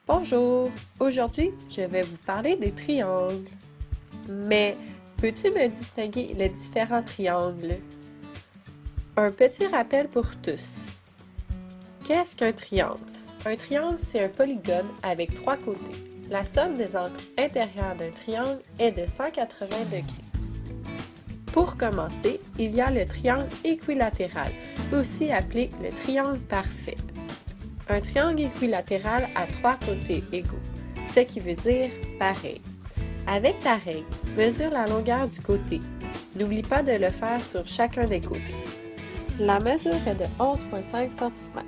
Bonjour! Aujourd'hui, je vais vous parler des triangles. Mais peux-tu me distinguer les différents triangles? Un petit rappel pour tous. Qu'est-ce qu'un triangle? Un triangle, c'est un polygone avec trois côtés. La somme des angles intérieurs d'un triangle est de 180 degrés. Pour commencer, il y a le triangle équilatéral, aussi appelé le triangle parfait. Un triangle équilatéral a trois côtés égaux, ce qui veut dire pareil. Avec ta règle, mesure la longueur du côté. N'oublie pas de le faire sur chacun des côtés. La mesure est de 11,5 cm.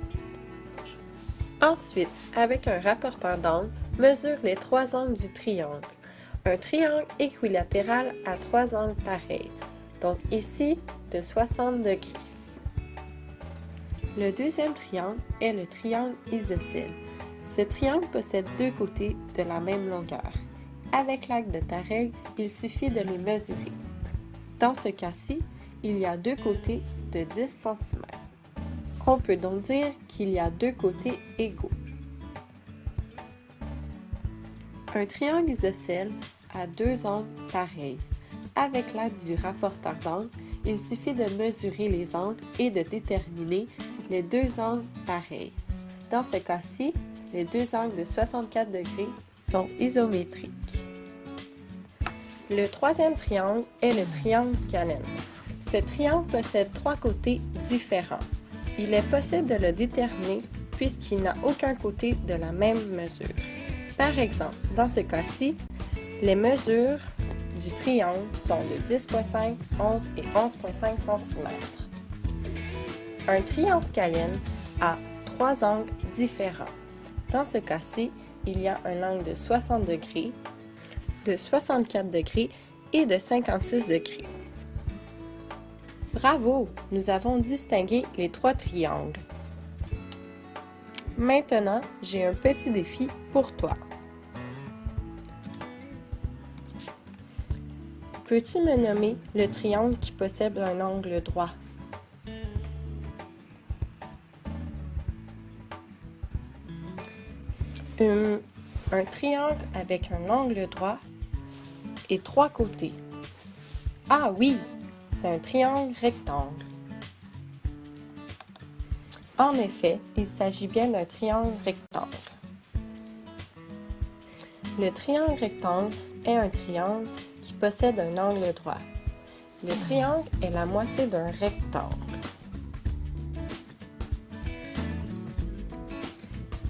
Ensuite, avec un rapporteur d'angle, mesure les trois angles du triangle. Un triangle équilatéral a trois angles pareils, donc ici de 60 degrés. Le deuxième triangle est le triangle isocèle. Ce triangle possède deux côtés de la même longueur. Avec l'aide de ta règle, il suffit de les mesurer. Dans ce cas-ci, il y a deux côtés de 10 cm. On peut donc dire qu'il y a deux côtés égaux. Un triangle isocèle a deux angles pareils. Avec l'aide du rapporteur d'angle, il suffit de mesurer les angles et de déterminer les deux angles pareils. Dans ce cas-ci, les deux angles de 64 degrés sont isométriques. Le troisième triangle est le triangle scalène. Ce triangle possède trois côtés différents. Il est possible de le déterminer puisqu'il n'a aucun côté de la même mesure. Par exemple, dans ce cas-ci, les mesures du triangle sont de 10,5, 11 et 11,5 cm. Un triangle scalène a trois angles différents. Dans ce cas-ci, il y a un angle de 60 degrés, de 64 degrés et de 56 degrés. Bravo! Nous avons distingué les trois triangles. Maintenant, j'ai un petit défi pour toi. Peux-tu me nommer le triangle qui possède un angle droit? Un triangle avec un angle droit et trois côtés. Ah oui, c'est un triangle rectangle. En effet, il s'agit bien d'un triangle rectangle. Le triangle rectangle est un triangle qui possède un angle droit. Le triangle est la moitié d'un rectangle.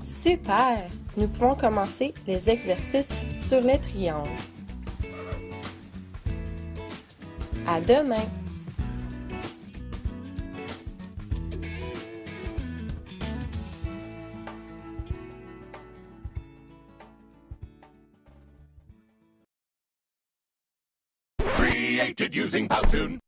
Super! Nous pouvons commencer les exercices sur les triangles. À demain! Created using Powtoon.